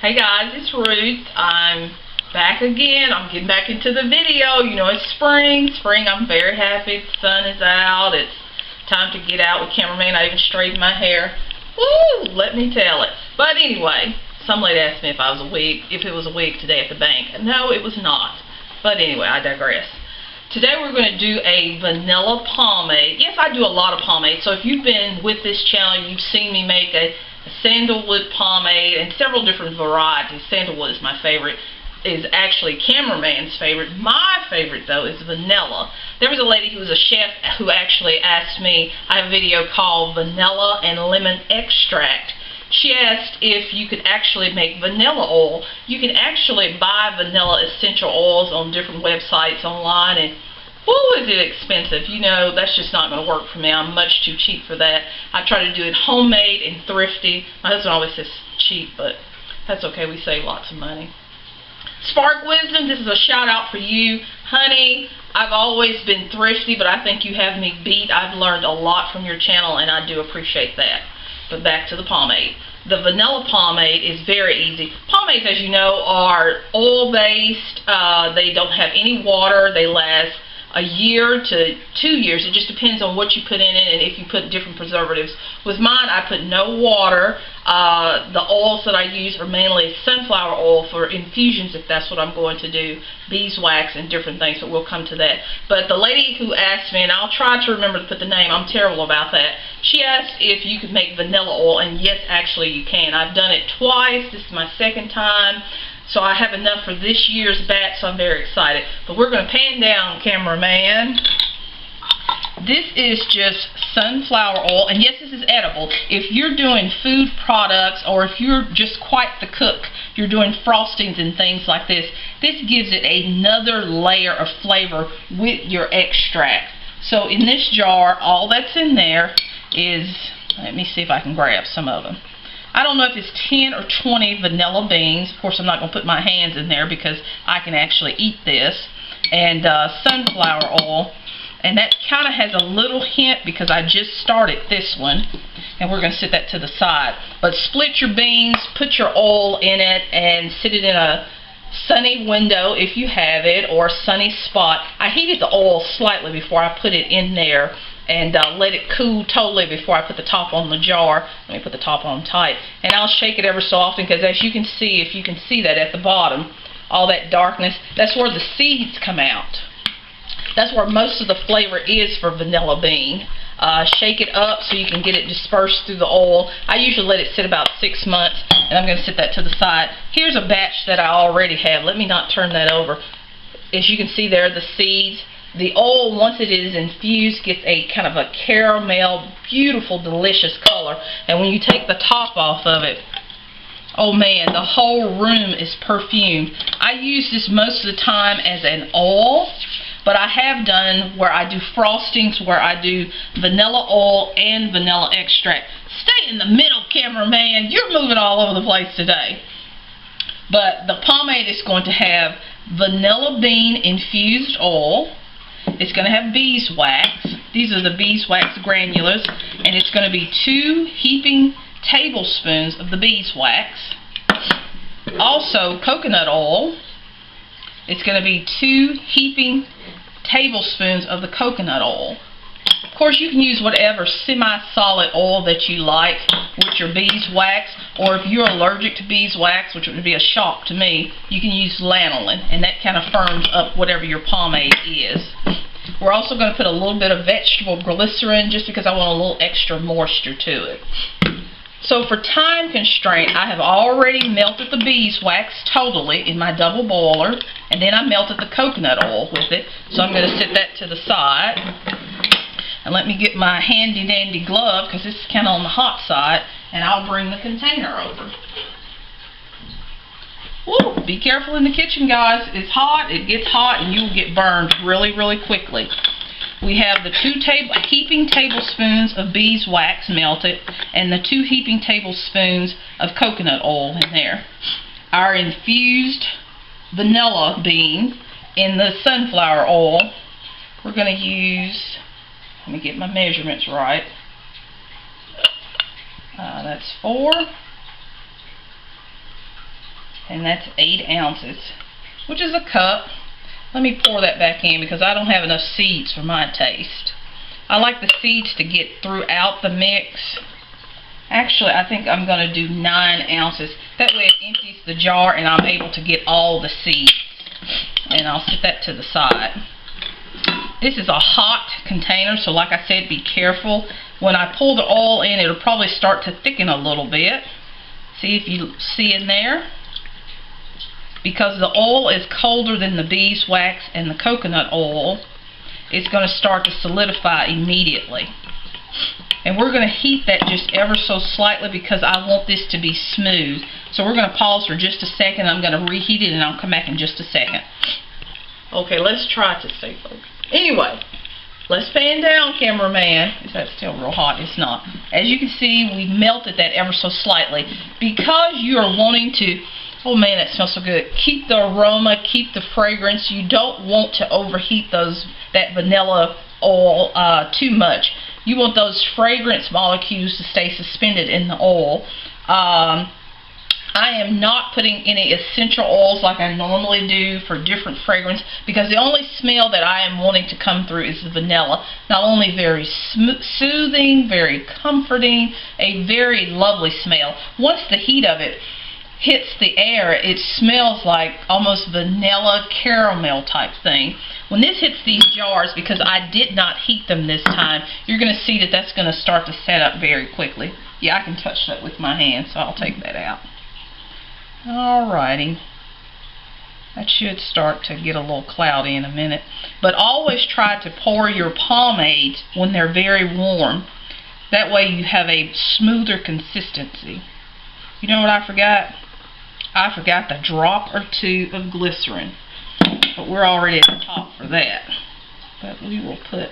Hey guys, it's Ruth. I'm back again. I'm getting back into the video. You know, it's spring. I'm very happy. The sun is out. It's time to get out with cameraman. I even straightened my hair. Woo! Let me tell it. But anyway, some lady asked me if it was a wig today at the bank. No, it was not. But anyway, I digress. Today we're going to do a vanilla pomade. Yes, I do a lot of pomade. So if you've been with this channel, you've seen me make a sandalwood pomade and several different varieties. Sandalwood is my favorite. Is actually cameraman's favorite. My favorite though is vanilla. There was a lady who was a chef who actually asked me, I have a video called Vanilla and Lemon Extract. She asked if you could actually make vanilla oil. You can actually buy vanilla essential oils on different websites online, and whoo, is it expensive. You know, that's just not going to work for me. I'm much too cheap for that. I try to do it homemade and thrifty. My husband always says cheap, but that's okay. We save lots of money. Spark Wisdom, this is a shout out for you. Honey, I've always been thrifty, but I think you have me beat. I've learned a lot from your channel, and I do appreciate that. But back to the pomade. The vanilla pomade is very easy. Pomades, as you know, are oil-based. They don't have any water. They last a year to 2 years. It just depends on what you put in it and if you put different preservatives. With mine, I put no water. The oils that I use are mainly sunflower oil for infusions, if that's what I'm going to do, beeswax and different things, but we'll come to that. But the lady who asked me, and I'll try to remember to put the name, I'm terrible about that, she asked if you could make vanilla oil, and yes, actually you can. I've done it twice. This is my second time. So I have enough for this year's batch, so I'm very excited. But we're going to pan down, cameraman. This is just sunflower oil, and yes, this is edible. If you're doing food products, or if you're just quite the cook, you're doing frostings and things like this, this gives it another layer of flavor with your extract. So in this jar, all that's in there is, let me see if I can grab some of them. I don't know if it's 10 or 20 vanilla beans. Of course, I'm not going to put my hands in there because I can actually eat this. And sunflower oil. And that kind of has a little hint because I just started this one. And we're going to set that to the side. But split your beans, put your oil in it, and sit it in a sunny window if you have it, or a sunny spot. I heated the oil slightly before I put it in there, and let it cool totally before I put the top on the jar. Let me put the top on tight. And I'll shake it ever so often because, as you can see, if you can see that at the bottom, all that darkness, that's where the seeds come out. That's where most of the flavor is for vanilla bean. Shake it up so you can get it dispersed through the oil. I usually let it sit about 6 months, and I'm going to set that to the side. Here's a batch that I already have. Let me not turn that over. As you can see there, the seeds. The oil, once it is infused, gets a kind of a caramel, beautiful, delicious color. And when you take the top off of it, oh man, the whole room is perfumed. I use this most of the time as an oil, but I have done where I do frostings, where I do vanilla oil and vanilla extract. Stay in the middle, cameraman. You're moving all over the place today. But the pomade is going to have vanilla bean infused oil. It's going to have beeswax. These are the beeswax granulars, and it's going to be 2 heaping tablespoons of the beeswax. Also, coconut oil. It's going to be 2 heaping tablespoons of the coconut oil. Of course, you can use whatever semi-solid oil that you like with your beeswax, or if you're allergic to beeswax, which would be a shock to me, you can use lanolin, and that kind of firms up whatever your pomade is. We're also going to put a little bit of vegetable glycerin just because I want a little extra moisture to it. So for time constraint, I have already melted the beeswax totally in my double boiler, and then I melted the coconut oil with it. So I'm going to set that to the side. And let me get my handy dandy glove because this is kind of on the hot side, and I'll bring the container over. Woo, be careful in the kitchen, guys. It's hot, it gets hot, and you will get burned really, really quickly. We have the 2 heaping tablespoons of beeswax melted and the 2 heaping tablespoons of coconut oil in there. Our infused vanilla bean in the sunflower oil. We're going to use, let me get my measurements right. That's 4. And that's 8 ounces, which is a cup. Let me pour that back in because I don't have enough seeds for my taste. I like the seeds to get throughout the mix. Actually, I think I'm going to do 9 ounces. That way it empties the jar and I'm able to get all the seeds. And I'll set that to the side. This is a hot container, so like I said, be careful. When I pull the oil in, it'll probably start to thicken a little bit. See if you see in there? Because the oil is colder than the beeswax and the coconut oil, it's going to start to solidify immediately. And we're going to heat that just ever so slightly because I want this to be smooth. So we're going to pause for just a second. I'm going to reheat it and I'll come back in just a second. Okay, let's try to stay focused. Anyway, let's pan down, cameraman. Is that still real hot? It's not. As you can see, we melted that ever so slightly. Because you are wanting to, oh man, that smells so good, keep the aroma, keep the fragrance. You don't want to overheat that vanilla oil too much. You want those fragrance molecules to stay suspended in the oil. I am not putting any essential oils like I normally do for different fragrance because the only smell that I am wanting to come through is the vanilla. Not only very soothing, very comforting, a very lovely smell. Once the heat of it hits the air, it smells like almost vanilla caramel type thing. When this hits these jars, because I did not heat them this time, you're going to see that that's going to start to set up very quickly. Yeah, I can touch that with my hand, so I'll take that out. Alrighty. That should start to get a little cloudy in a minute. But always try to pour your pomades when they're very warm. That way you have a smoother consistency. You know what I forgot? I forgot the drop or 2 of glycerin. But we're already at the top for that. But we will put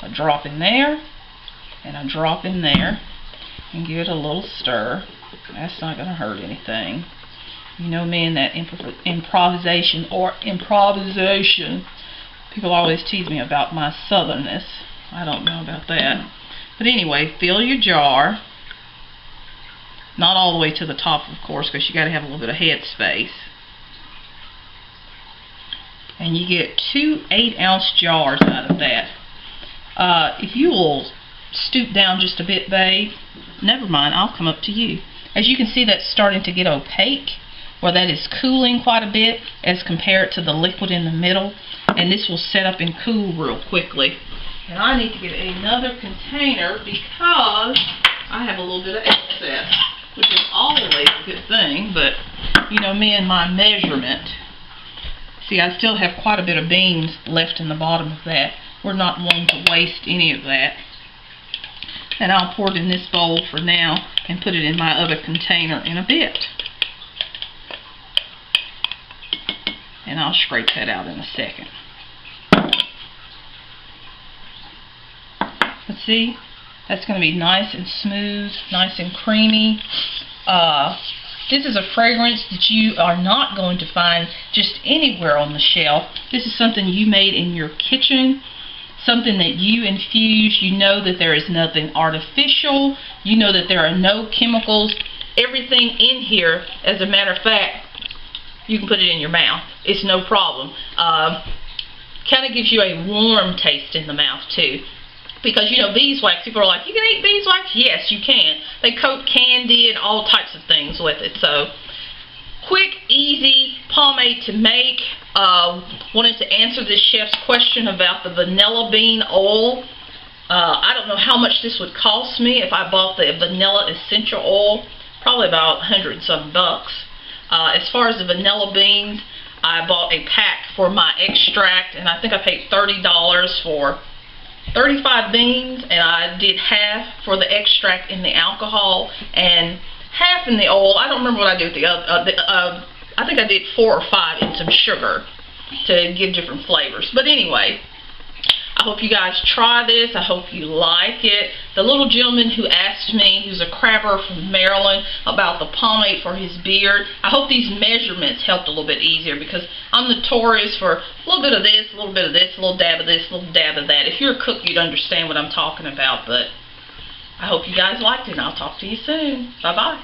a drop in there and a drop in there and give it a little stir. That's not going to hurt anything. You know me and that improvisation. People always tease me about my southernness. I don't know about that. But anyway, fill your jar. Not all the way to the top, of course, because you got to have a little bit of head space. And you get 2 8-ounce jars out of that. If you will stoop down just a bit, babe, never mind, I'll come up to you. As you can see, that's starting to get opaque, where that is cooling quite a bit as compared to the liquid in the middle. And this will set up and cool real quickly. And I need to get another container because I have a little bit of excess, which is always a good thing, but you know me and my measurement. See, I still have quite a bit of beans left in the bottom of that. We're not wanting to waste any of that. And I'll pour it in this bowl for now and put it in my other container in a bit. And I'll scrape that out in a second. But see, that's going to be nice and smooth, nice and creamy. This is a fragrance that you are not going to find just anywhere on the shelf. This is something you made in your kitchen, something that you infuse. You know that there is nothing artificial. You know that there are no chemicals. Everything in here, as a matter of fact, you can put it in your mouth. It's no problem. Kind of gives you a warm taste in the mouth too. Because, you know, beeswax, people are like, you can eat beeswax? Yes, you can. They coat candy and all types of things with it. So, quick, easy pomade to make. Wanted to answer this chef's question about the vanilla bean oil. I don't know how much this would cost me if I bought the vanilla essential oil. Probably about $100-some bucks. As far as the vanilla beans, I bought a pack for my extract, and I think I paid $30 for 35 beans, and I did half for the extract in the alcohol and half in the oil. I don't remember what I did with the other. I think I did 4 or 5 in some sugar to give different flavors. But anyway, I hope you guys try this. I hope you like it. The little gentleman who asked me, who's a crabber from Maryland, about the pomade for his beard, I hope these measurements helped a little bit easier, because I'm notorious for a little bit of this, a little bit of this, a little dab of this, a little dab of that. If you're a cook, you'd understand what I'm talking about, but I hope you guys liked it, and I'll talk to you soon. Bye-bye.